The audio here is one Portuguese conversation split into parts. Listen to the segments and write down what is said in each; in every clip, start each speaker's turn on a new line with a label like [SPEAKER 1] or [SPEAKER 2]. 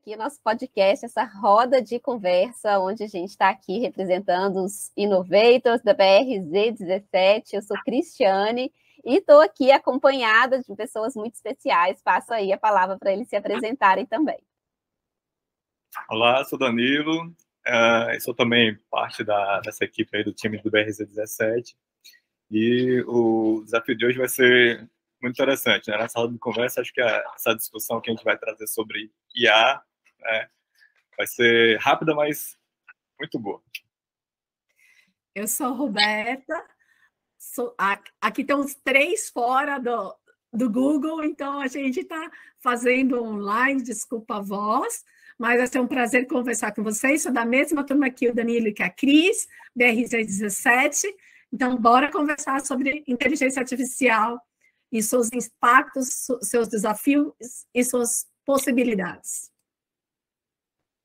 [SPEAKER 1] aqui nosso podcast, essa roda de conversa, onde a gente está aqui representando os Innovators da BRZ17. Eu sou Cristiane e estou aqui acompanhada de pessoas muito especiais. Passo aí a palavra para eles se apresentarem também.
[SPEAKER 2] Olá, sou Danilo, sou também parte dessa equipe aí do time do BRZ17 e o desafio de hoje vai ser muito interessante, né? Nessa roda de conversa, acho que essa discussão que a gente vai trazer sobre IA, né, vai ser rápida, mas muito boa.
[SPEAKER 3] Eu sou a Roberta, aqui estão os 3 fora do Google, então a gente está fazendo online, desculpa a voz, mas vai ser um prazer conversar com vocês. Sou da mesma turma aqui, o Danilo e que a Cris, BRZ17. Então, bora conversar sobre inteligência artificial e seus impactos, seus desafios e suas possibilidades.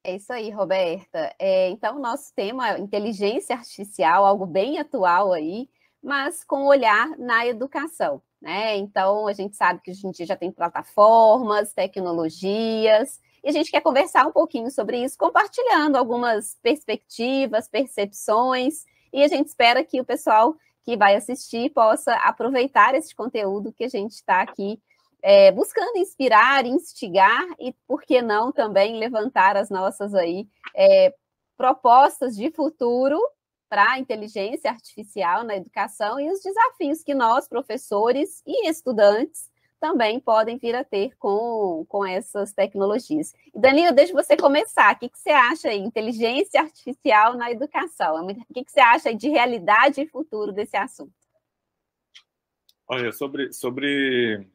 [SPEAKER 1] É isso aí, Roberta. Então, o nosso tema é inteligência artificial, algo bem atual aí, mas com olhar na educação, né? Então, a gente sabe que hoje em dia já tem plataformas, tecnologias, e a gente quer conversar um pouquinho sobre isso, compartilhando algumas perspectivas, percepções, e a gente espera que o pessoal que vai assistir possa aproveitar esse conteúdo que a gente está aqui buscando inspirar, instigar e, por que não, também levantar as nossas aí propostas de futuro para a inteligência artificial na educação e os desafios que nós, professores e estudantes, também podem vir a ter com essas tecnologias. E, Danilo, deixa você começar. O que você acha aí, inteligência artificial na educação? O que você acha aí de realidade e futuro desse assunto?
[SPEAKER 2] Olha, sobre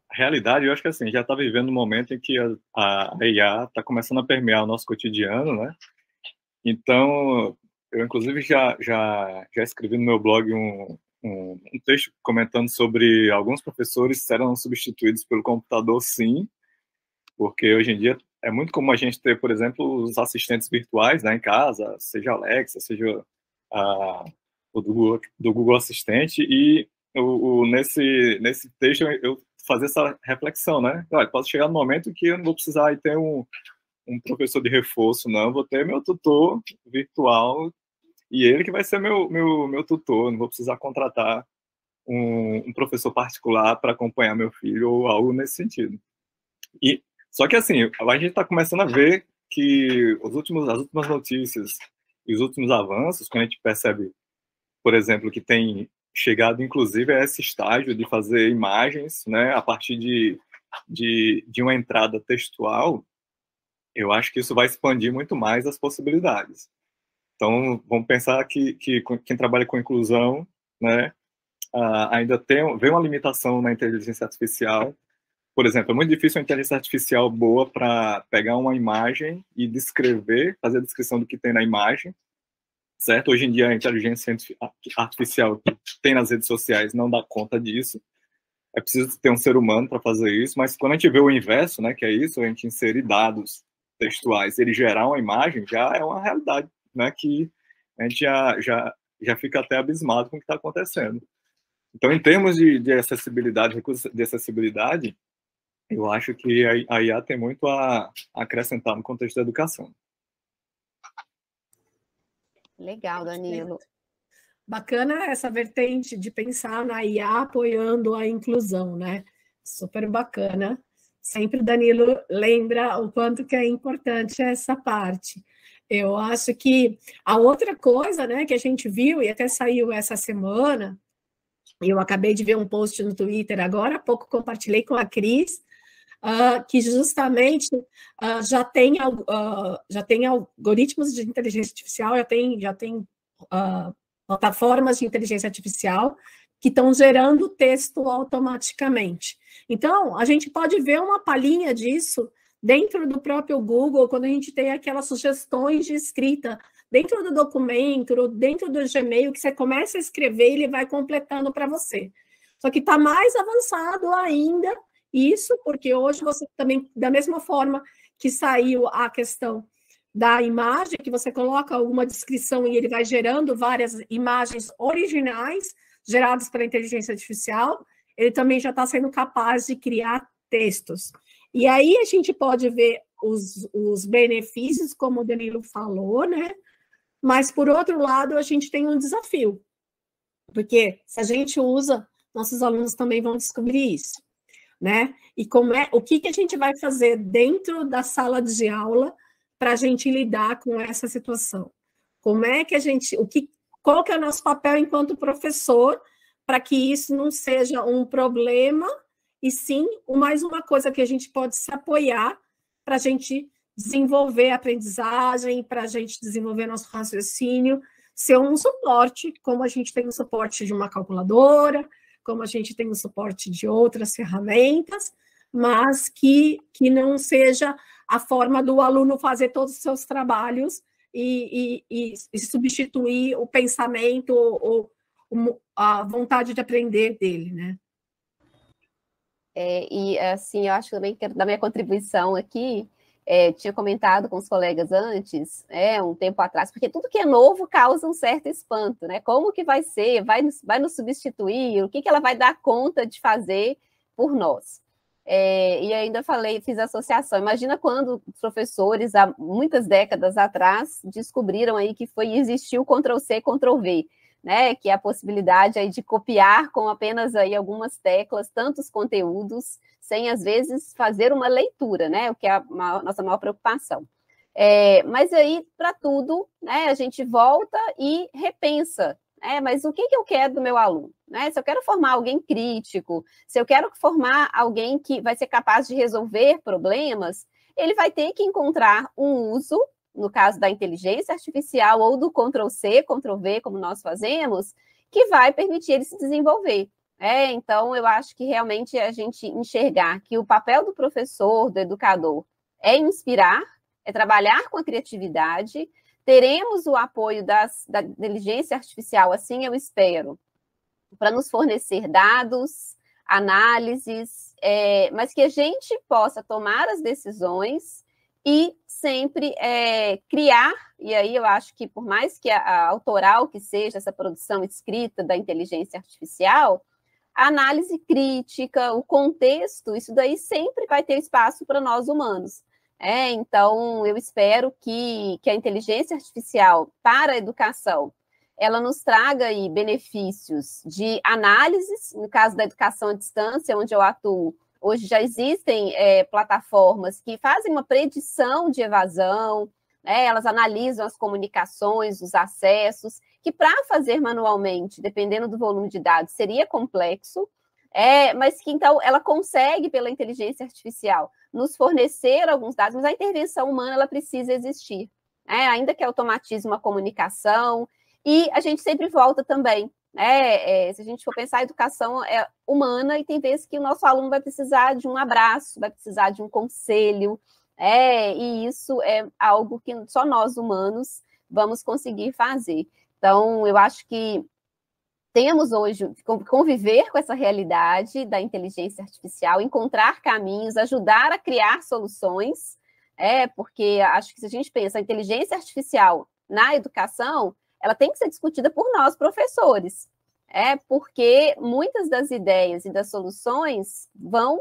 [SPEAKER 2] realidade, eu acho que assim, já está vivendo um momento em que a IA está começando a permear o nosso cotidiano, né? Então, eu inclusive já escrevi no meu blog um texto comentando sobre alguns professores serão substituídos pelo computador, sim, porque hoje em dia é muito comum a gente ter, por exemplo, os assistentes virtuais, né, em casa, seja Alexa, seja o do Google Assistente, e nesse texto eu fazer essa reflexão, né? Olha, pode chegar no momento que eu não vou precisar ter um professor de reforço, não, eu vou ter meu tutor virtual e ele que vai ser meu tutor, não vou precisar contratar um professor particular para acompanhar meu filho ou algo nesse sentido. Só que assim, a gente está começando a ver que as últimas notícias e os últimos avanços, quando a gente percebe, por exemplo, que tem chegado inclusive a esse estágio de fazer imagens, né, a partir de uma entrada textual, eu acho que isso vai expandir muito mais as possibilidades. Então, vamos pensar que quem trabalha com inclusão, né, ainda vê uma limitação na inteligência artificial. Por exemplo, é muito difícil uma inteligência artificial boa para pegar uma imagem e descrever, fazer a descrição do que tem na imagem, certo? Hoje em dia, a inteligência artificial que tem nas redes sociais não dá conta disso. É preciso ter um ser humano para fazer isso, mas quando a gente vê o inverso, né, que é isso, a gente inserir dados textuais, ele gerar uma imagem, já é uma realidade, né, que a gente já fica até abismado com o que está acontecendo. Então, em termos de acessibilidade, recursos de acessibilidade, eu acho que a IA tem muito a acrescentar no contexto da educação.
[SPEAKER 1] Legal, Danilo.
[SPEAKER 3] Bacana essa vertente de pensar na IA apoiando a inclusão, né? Super bacana. Sempre o Danilo lembra o quanto que é importante essa parte. Eu acho que a outra coisa, né, que a gente viu, e até saiu essa semana, eu acabei de ver um post no Twitter agora há pouco, compartilhei com a Cris, que justamente já tem algoritmos de inteligência artificial, já tem plataformas de inteligência artificial que estão gerando texto automaticamente. Então, a gente pode ver uma palhinha disso dentro do próprio Google, quando a gente tem aquelas sugestões de escrita dentro do documento, dentro do Gmail, que você começa a escrever e ele vai completando para você. Só que está mais avançado ainda isso, porque hoje você também, da mesma forma que saiu a questão da imagem, que você coloca alguma descrição e ele vai gerando várias imagens originais geradas pela inteligência artificial, ele também já está sendo capaz de criar textos. E aí a gente pode ver os benefícios, como o Danilo falou, né? Mas, por outro lado, a gente tem um desafio, porque se a gente usa, nossos alunos também vão descobrir isso, né? E o que a gente vai fazer dentro da sala de aula para a gente lidar com essa situação? Como é que qual que é o nosso papel enquanto professor para que isso não seja um problema e sim mais uma coisa que a gente pode se apoiar para a gente desenvolver a aprendizagem, para a gente desenvolver nosso raciocínio, ser um suporte, como a gente tem o suporte de uma calculadora, como a gente tem o suporte de outras ferramentas, mas que não seja a forma do aluno fazer todos os seus trabalhos e substituir o pensamento ou a vontade de aprender dele, né?
[SPEAKER 1] E, assim, eu acho que também quero dar minha contribuição aqui. Tinha comentado com os colegas antes, um tempo atrás, porque tudo que é novo causa um certo espanto, né? Como que vai ser? Vai nos substituir? O que ela vai dar conta de fazer por nós? E ainda fiz associação. Imagina quando os professores, há muitas décadas atrás, descobriram aí que existiu Ctrl+C, Ctrl+V, né, que é a possibilidade aí de copiar com apenas aí algumas teclas, tantos conteúdos, sem, às vezes, fazer uma leitura, né, o que é a nossa maior preocupação. Mas aí, para tudo, né, a gente volta e repensa, né, mas o que eu quero do meu aluno? Né? Se eu quero formar alguém crítico, se eu quero formar alguém que vai ser capaz de resolver problemas, ele vai ter que encontrar um uso, no caso da inteligência artificial ou do Ctrl+C, Ctrl+V, como nós fazemos, que vai permitir ele se desenvolver. Então, eu acho que realmente a gente enxergar que o papel do professor, do educador, é inspirar, é trabalhar com a criatividade, teremos o apoio da inteligência artificial, assim eu espero, para nos fornecer dados, análises, mas que a gente possa tomar as decisões e sempre criar, e aí eu acho que por mais que a autoral que seja essa produção escrita da inteligência artificial, a análise crítica, o contexto, isso daí sempre vai ter espaço para nós humanos. Então, eu espero que a inteligência artificial para a educação, ela nos traga aí benefícios de análises, no caso da educação à distância, onde eu atuo. Hoje já existem plataformas que fazem uma predição de evasão, né? Elas analisam as comunicações, os acessos, que para fazer manualmente, dependendo do volume de dados, seria complexo, mas que então ela consegue, pela inteligência artificial, nos fornecer alguns dados, mas a intervenção humana ela precisa existir, ainda que automatize uma comunicação, e a gente sempre volta também. Se a gente for pensar, a educação é humana e tem vezes que o nosso aluno vai precisar de um abraço, vai precisar de um conselho, e isso é algo que só nós humanos vamos conseguir fazer. Então, eu acho que temos hoje que conviver com essa realidade da inteligência artificial, encontrar caminhos, ajudar a criar soluções, porque acho que se a gente pensa a inteligência artificial na educação, ela tem que ser discutida por nós, professores, porque muitas das ideias e das soluções vão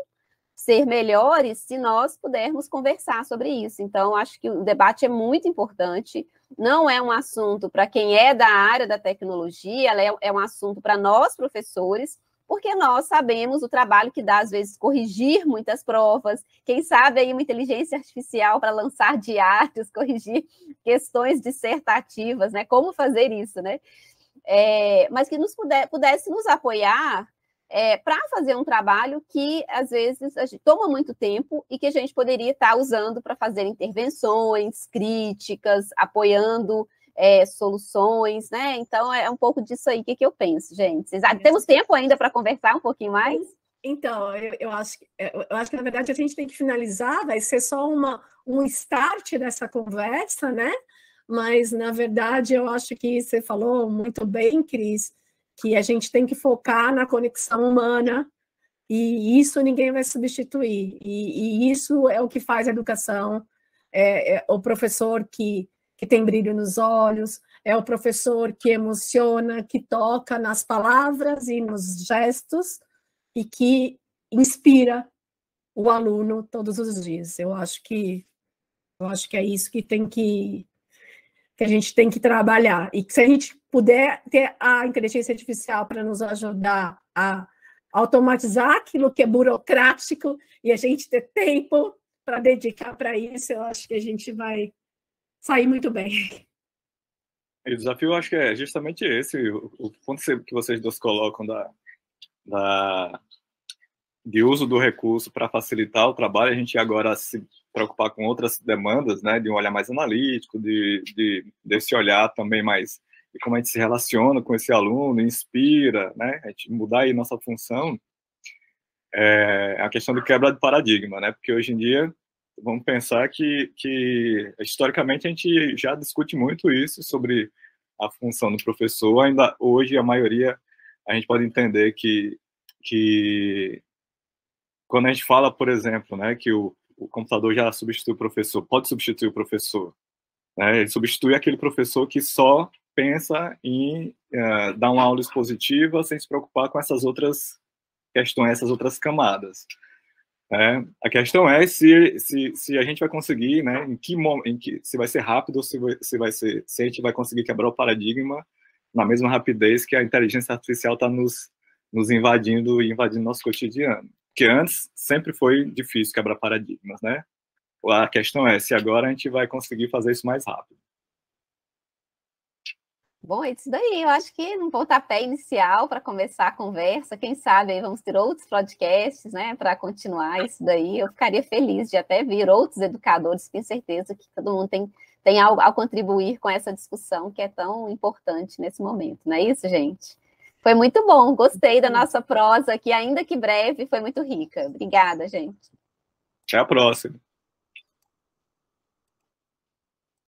[SPEAKER 1] ser melhores se nós pudermos conversar sobre isso. Então, acho que o debate é muito importante, não é um assunto para quem é da área da tecnologia, ela é um assunto para nós, professores, porque nós sabemos o trabalho que dá, às vezes, corrigir muitas provas, quem sabe aí uma inteligência artificial para lançar diários, corrigir questões dissertativas, né? Como fazer isso, né? Mas que pudesse nos apoiar para fazer um trabalho que, às vezes, a gente toma muito tempo e que a gente poderia estar usando para fazer intervenções, críticas, apoiando soluções, né? Então, é um pouco disso aí que eu penso, gente. Temos tempo ainda para conversar um pouquinho mais?
[SPEAKER 3] Então, eu acho que, na verdade, a gente tem que finalizar, vai ser só um start dessa conversa, né? Mas, na verdade, eu acho que você falou muito bem, Cris, que a gente tem que focar na conexão humana, e isso ninguém vai substituir. E isso é o que faz a educação, o professor que tem brilho nos olhos, é o professor que emociona, que toca nas palavras e nos gestos, e que inspira o aluno todos os dias. Eu acho que Eu acho que é isso que a gente tem que trabalhar. E que se a gente puder ter a inteligência artificial para nos ajudar a automatizar aquilo que é burocrático e a gente ter tempo para dedicar para isso, eu acho que a gente vai sair muito bem.
[SPEAKER 2] E o desafio, eu acho que é justamente esse, o ponto que vocês dois colocam de uso do recurso para facilitar o trabalho, a gente agora se preocupar com outras demandas, né, de um olhar mais analítico, desse olhar também mais de como a gente se relaciona com esse aluno, inspira, né, a gente mudar aí nossa função, é a questão de quebra de paradigma, né, porque hoje em dia, vamos pensar que historicamente a gente já discute muito isso sobre a função do professor, ainda hoje a maioria, a gente pode entender que quando a gente fala, por exemplo, né, que o computador já substitui o professor, pode substituir o professor, né, ele substitui aquele professor que só pensa em dar uma aula expositiva sem se preocupar com essas outras questões, essas outras camadas. A questão é se a gente vai conseguir, né, se vai ser rápido ou se a gente vai conseguir quebrar o paradigma na mesma rapidez que a inteligência artificial está nos invadindo e invadindo nosso cotidiano. Porque antes sempre foi difícil quebrar paradigmas, né? A questão é se agora a gente vai conseguir fazer isso mais rápido.
[SPEAKER 1] Bom, é isso daí. Eu acho que um pontapé inicial para começar a conversa. Quem sabe aí vamos ter outros podcasts, né, para continuar isso daí. Eu ficaria feliz de até vir outros educadores, tenho certeza que todo mundo tem algo a contribuir com essa discussão que é tão importante nesse momento, não é isso, gente? Foi muito bom, gostei da nossa prosa aqui, ainda que breve, foi muito rica. Obrigada, gente.
[SPEAKER 2] Até a próxima.